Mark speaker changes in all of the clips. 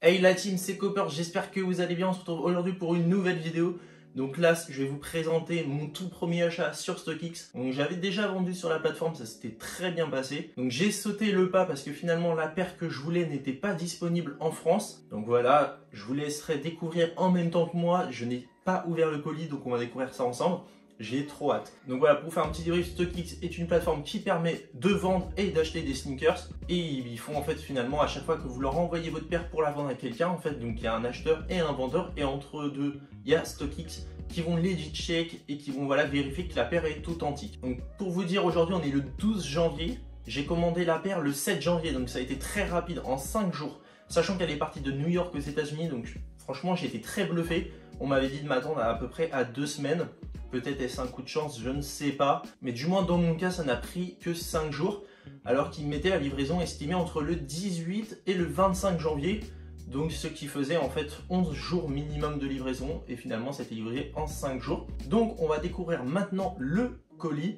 Speaker 1: Hey la team, c'est Copper, j'espère que vous allez bien. On se retrouve aujourd'hui pour une nouvelle vidéo. Donc là, je vais vous présenter mon tout premier achat sur StockX. Donc j'avais déjà vendu sur la plateforme, ça s'était très bien passé. Donc j'ai sauté le pas parce que finalement la paire que je voulais n'était pas disponible en France. Donc voilà, je vous laisserai découvrir en même temps que moi. Je n'ai pas ouvert le colis, donc on va découvrir ça ensemble. J'ai trop hâte. Donc voilà, pour faire un petit débrief, StockX est une plateforme qui permet de vendre et d'acheter des sneakers. Et ils font en fait finalement à chaque fois que vous leur envoyez votre paire pour la vendre à quelqu'un, en fait, donc il y a un acheteur et un vendeur. Et entre deux, il y a StockX qui vont legit check et qui vont vérifier que la paire est authentique. Donc pour vous dire, aujourd'hui on est le 12 janvier. J'ai commandé la paire le 7 janvier, donc ça a été très rapide, en 5 jours. Sachant qu'elle est partie de New York aux États-Unis, donc franchement j'ai été très bluffé. On m'avait dit de m'attendre à peu près à 2 semaines. Peut-être est-ce un coup de chance, je ne sais pas. Mais du moins dans mon cas, ça n'a pris que 5 jours. Alors qu'ils mettaient la livraison estimée entre le 18 et le 25 janvier. Donc ce qui faisait en fait 11 jours minimum de livraison. Et finalement, c'était livré en 5 jours. Donc on va découvrir maintenant le colis.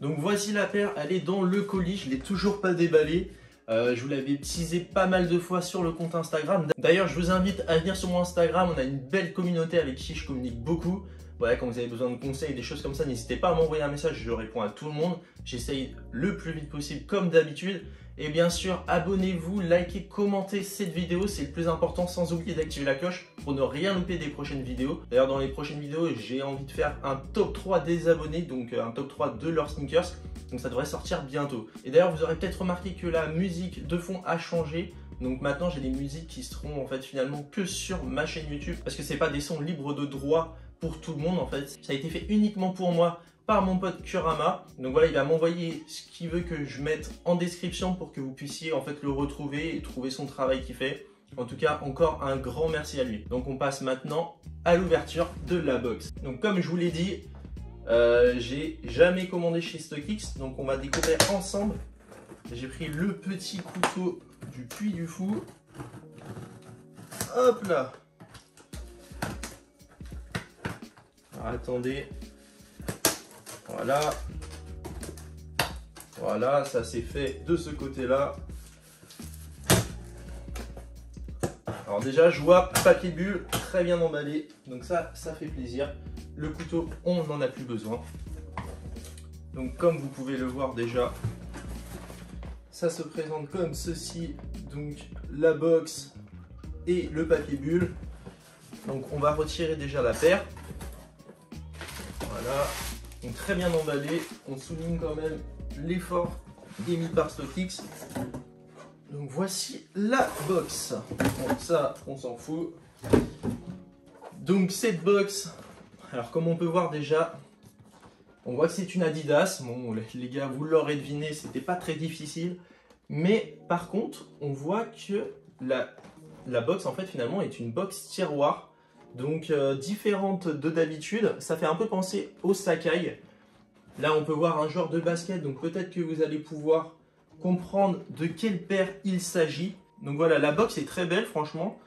Speaker 1: Donc voici la paire, elle est dans le colis. Je ne l'ai toujours pas déballée. Je vous l'avais teasé pas mal de fois sur le compte Instagram. D'ailleurs, je vous invite à venir sur mon Instagram. On a une belle communauté avec qui je communique beaucoup. Voilà, quand vous avez besoin de conseils, des choses comme ça, n'hésitez pas à m'envoyer un message. Je réponds à tout le monde. J'essaye le plus vite possible comme d'habitude. Et bien sûr, abonnez-vous, likez, commentez cette vidéo. C'est le plus important, sans oublier d'activer la cloche pour ne rien louper des prochaines vidéos. D'ailleurs, dans les prochaines vidéos, j'ai envie de faire un top 3 des abonnés. Donc un top 3 de leurs sneakers. Donc ça devrait sortir bientôt. Et d'ailleurs, vous aurez peut-être remarqué que la musique de fond a changé. Donc maintenant, j'ai des musiques qui seront en fait finalement que sur ma chaîne YouTube. Parce que c'est pas des sons libres de droit pour tout le monde en fait. Ça a été fait uniquement pour moi par mon pote Kurama. Donc voilà, il va m'envoyer ce qu'il veut que je mette en description pour que vous puissiez en fait le retrouver et trouver son travail qu'il fait. En tout cas, encore un grand merci à lui. Donc on passe maintenant à l'ouverture de la box. Donc comme je vous l'ai dit, j'ai jamais commandé chez StockX, donc on va découvrir ensemble. J'ai pris le petit couteau du Puy du Fou. Hop là. Alors, attendez. Voilà. Voilà, ça c'est fait de ce côté-là. Alors déjà, je vois papier bulle très bien emballé, donc ça fait plaisir. Le couteau, on n'en a plus besoin. Donc comme vous pouvez le voir déjà, ça se présente comme ceci. Donc la box et le papier bulle. Donc on va retirer déjà la paire. Voilà. Donc très bien emballé. On souligne quand même l'effort émis par StockX. Donc voici la box. Bon, ça, on s'en fout. Donc cette box, alors comme on peut voir déjà, on voit que c'est une Adidas. Bon les gars, vous l'aurez deviné, c'était pas très difficile. Mais par contre, on voit que la box en fait finalement est une box tiroir. Donc différente de d'habitude. Ça fait un peu penser au Sakai. Là on peut voir un joueur de basket, donc peut-être que vous allez pouvoir comprendre de quelle paire il s'agit. Donc voilà, la box est très belle franchement.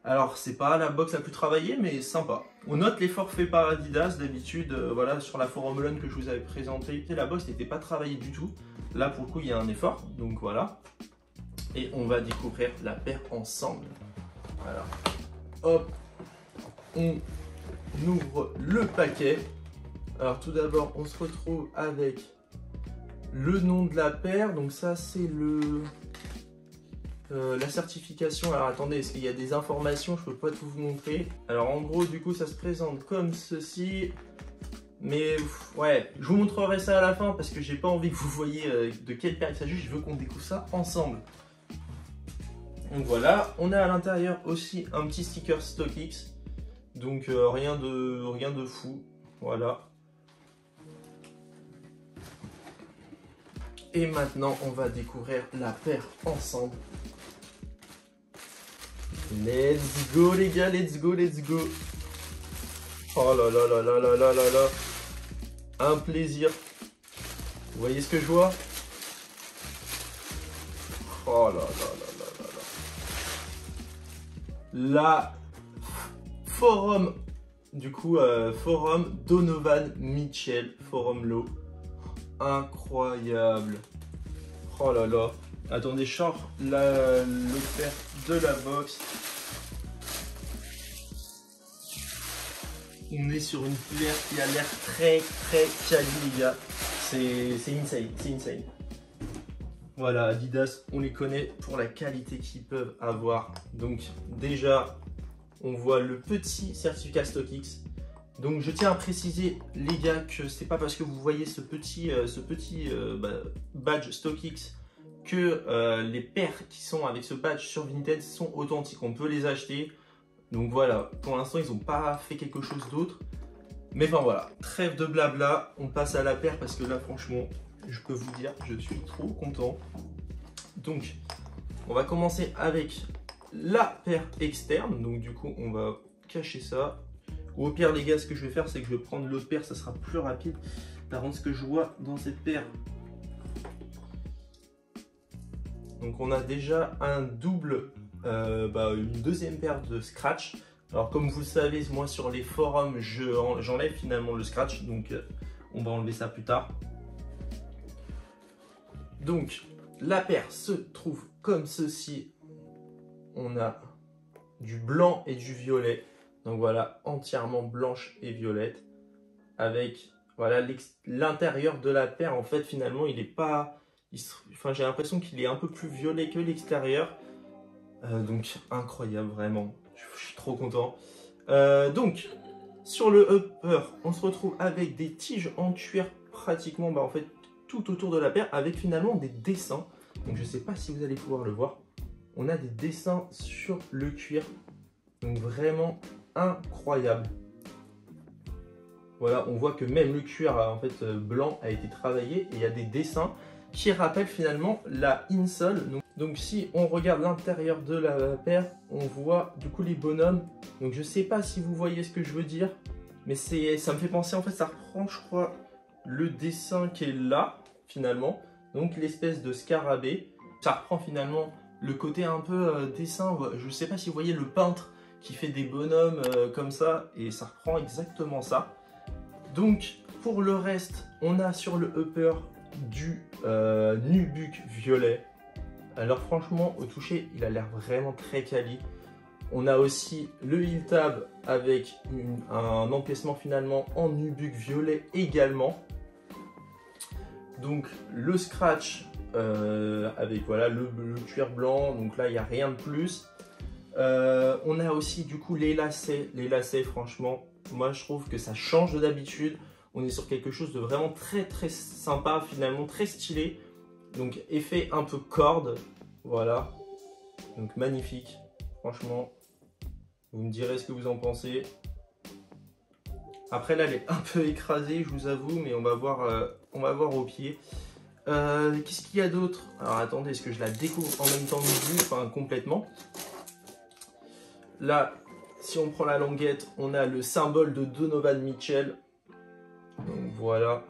Speaker 1: Alors c'est pas la box la plus travaillée, mais sympa. On note l'effort fait par Adidas d'habitude. Voilà, sur la Forum Run que je vous avais présenté, la box n'était pas travaillée du tout. Là pour le coup il y a un effort, donc voilà. Et on va découvrir la paire ensemble. Alors, hop, on ouvre le paquet. Alors tout d'abord on se retrouve avec le nom de la paire. Donc ça c'est la certification. Alors attendez, est-ce qu'il y a des informations? Je peux pas tout vous montrer. Alors en gros du coup ça se présente comme ceci. Mais ouais, je vous montrerai ça à la fin parce que j'ai pas envie que vous voyez de quelle paire il s'agit. Je veux qu'on découvre ça ensemble. Donc voilà, on a à l'intérieur aussi un petit sticker StockX. Donc rien de fou. Voilà. Et maintenant, on va découvrir la paire ensemble. Let's go les gars, let's go, let's go. Oh là là là là là là là là. Un plaisir. Vous voyez ce que je vois? Oh là là là là là là. La Forum, du coup, Forum Donovan Mitchell, Forum Low. Incroyable. Oh là là. Attendez, je sors le paire de la box. On est sur une paire qui a l'air très quali, les gars. C'est insane, c'est insane. Voilà, Adidas, on les connaît pour la qualité qu'ils peuvent avoir. Donc déjà, on voit le petit certificat StockX. Donc je tiens à préciser, les gars, que c'est pas parce que vous voyez ce petit badge StockX que les paires qui sont avec ce badge sur Vinted sont authentiques. On peut les acheter. Donc voilà, pour l'instant, ils n'ont pas fait quelque chose d'autre. Mais enfin voilà, trêve de blabla, on passe à la paire parce que là, franchement, je peux vous dire, je suis trop content. Donc, on va commencer avec la paire externe. Donc du coup, on va cacher ça. Ou au pire, les gars, ce que je vais faire, c'est que je vais prendre l'autre paire, ça sera plus rapide. Par contre, ce que je vois dans cette paire. Donc on a déjà un double, une deuxième paire de scratch. Alors comme vous le savez, moi sur les forums, j'enlève finalement le scratch. Donc on va enlever ça plus tard. Donc la paire se trouve comme ceci. On a du blanc et du violet. Donc voilà, entièrement blanche et violette. Avec voilà l'intérieur de la paire, en fait finalement il n'est pas... Enfin, j'ai l'impression qu'il est un peu plus violet que l'extérieur. Donc incroyable, vraiment. Je suis trop content. Donc, sur le upper, on se retrouve avec des tiges en cuir pratiquement en fait, tout autour de la paire, avec finalement des dessins. Donc je ne sais pas si vous allez pouvoir le voir. On a des dessins sur le cuir. Donc vraiment incroyable. Voilà, on voit que même le cuir en fait, blanc a été travaillé et il y a des dessins qui rappelle finalement la insole. Donc si on regarde l'intérieur de la paire, on voit du coup les bonhommes. Donc je sais pas si vous voyez ce que je veux dire, mais ça me fait penser, en fait ça reprend je crois le dessin qui est là finalement. Donc l'espèce de scarabée, ça reprend finalement le côté un peu dessin. Je sais pas si vous voyez le peintre qui fait des bonhommes comme ça, et ça reprend exactement ça. Donc pour le reste, on a sur le upper du nubuck violet. Alors franchement, au toucher, il a l'air vraiment très quali. On a aussi le heel tab avec un encaissement finalement en nubuck violet également. Donc le scratch avec voilà le cuir blanc. Donc là, il n'y a rien de plus. On a aussi du coup les lacets. Les lacets, franchement, moi je trouve que ça change de d'habitude. On est sur quelque chose de vraiment très sympa, finalement très stylé. Donc effet un peu corde, voilà. Donc magnifique, franchement. Vous me direz ce que vous en pensez. Après là, elle est un peu écrasée, je vous avoue, mais on va voir au pied. Qu'est-ce qu'il y a d'autre? Alors attendez, est-ce que je la découvre en même temps que vous? Enfin complètement. Là, si on prend la languette, on a le symbole de Donovan Mitchell. Donc voilà,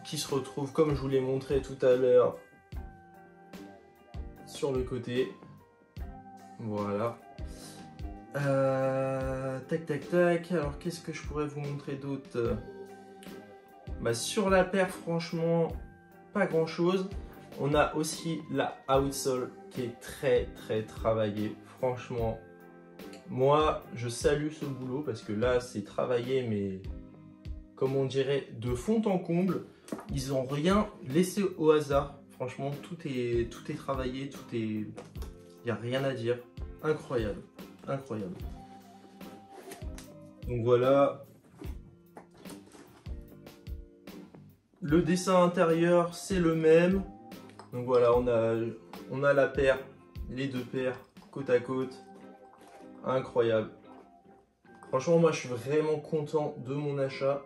Speaker 1: qui se retrouve comme je vous l'ai montré tout à l'heure sur le côté. Voilà. Tac. Alors qu'est-ce que je pourrais vous montrer d'autre? Sur la paire, franchement, pas grand chose. On a aussi la outsole qui est très travaillée. Franchement, moi, je salue ce boulot parce que là, c'est travaillé, mais comme on dirait, de fond en comble. Ils n'ont rien laissé au hasard. Franchement, tout est travaillé, il n'y a rien à dire. Incroyable. Donc voilà. Le dessin intérieur, c'est le même. Donc voilà, on a la paire, les deux paires côte à côte. Incroyable. Franchement, moi je suis vraiment content de mon achat.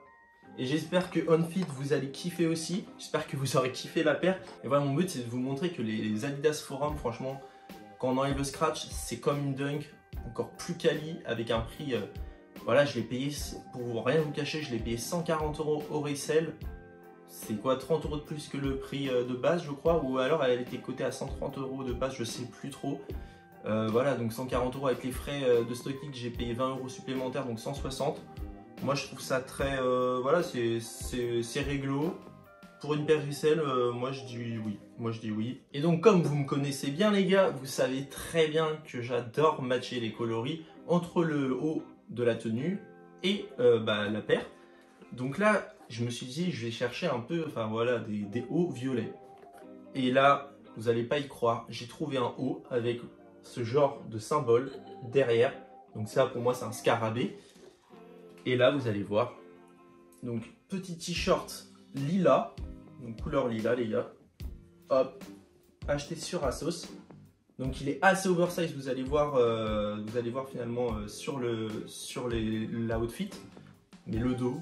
Speaker 1: Et j'espère que OnFit vous allez kiffer aussi. J'espère que vous aurez kiffé la paire. Et voilà, mon but c'est de vous montrer que les Adidas Forum, franchement, quand on enlève le scratch, c'est comme une Dunk, encore plus quali, avec un prix. Voilà, je l'ai payé, pour rien vous cacher, je l'ai payé 140 € au resell. C'est quoi, 30 € de plus que le prix de base, je crois. Ou alors elle était cotée à 130 € de base, je sais plus trop. Voilà, donc 140 € avec les frais de StockX, j'ai payé 20 € supplémentaires, donc 160. Moi je trouve ça très, voilà, c'est réglo. pour une paire Resell, moi je dis oui. Moi je dis oui. Et donc comme vous me connaissez bien les gars, vous savez très bien que j'adore matcher les coloris entre le haut de la tenue et la paire. Donc là, je me suis dit, je vais chercher un peu, enfin voilà, des hauts violets. Et là, vous n'allez pas y croire, j'ai trouvé un haut avec ce genre de symbole derrière. Donc ça, pour moi, c'est un scarabée. Et là, vous allez voir. Donc, petit t-shirt lilas, donc couleur lilas, les gars. Hop, acheté sur Asos. Donc, il est assez oversize. Vous allez voir finalement sur l'outfit. Mais le dos,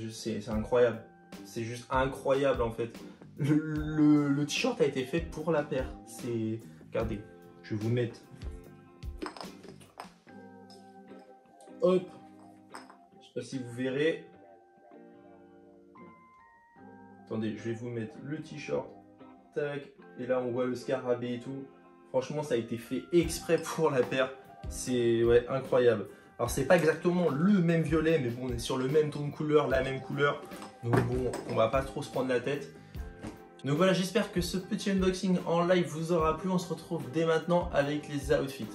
Speaker 1: c'est incroyable. C'est juste incroyable en fait. Le t-shirt a été fait pour la paire. Regardez, je vais vous mettre. Hop. Je sais pas si vous verrez. Attendez, je vais vous mettre le t-shirt. Tac. Et là, on voit le scarabée et tout. Franchement, ça a été fait exprès pour la paire. C'est ouais, incroyable. Alors, c'est pas exactement le même violet, mais bon, on est sur le même ton de couleur, la même couleur. Donc bon, on va pas trop se prendre la tête. Donc voilà, j'espère que ce petit unboxing en live vous aura plu. On se retrouve dès maintenant avec les outfits.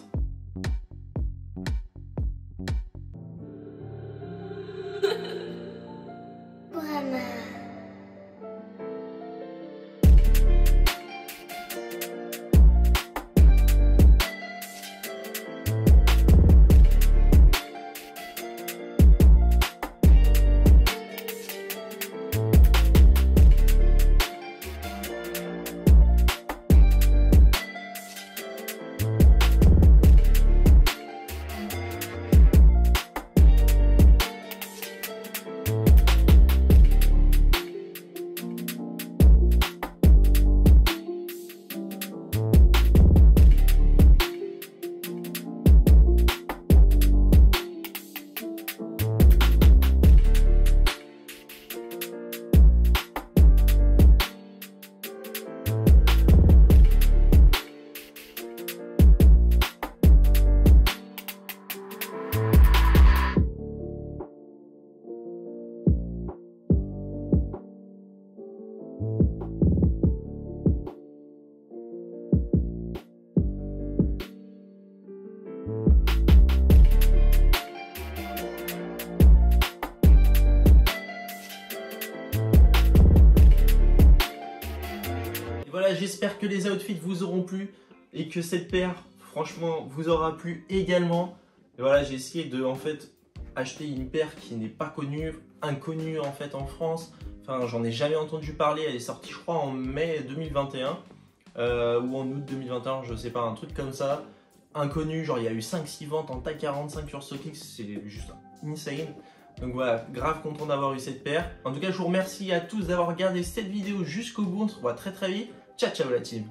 Speaker 1: Voilà, j'espère que les outfits vous auront plu et que cette paire, franchement, vous aura plu également. Et voilà, j'ai essayé de en fait acheter une paire qui n'est pas connue, inconnue en fait en France. Enfin, j'en ai jamais entendu parler. Elle est sortie, je crois, en mai 2021 ou en août 2021, je sais pas, un truc comme ça. Inconnu, genre il y a eu 5-6 ventes en taille 45 sur StockX, c'est juste insane. Donc voilà, grave content d'avoir eu cette paire. En tout cas, je vous remercie à tous d'avoir regardé cette vidéo jusqu'au bout. On se revoit très vite. Ciao, ciao la team.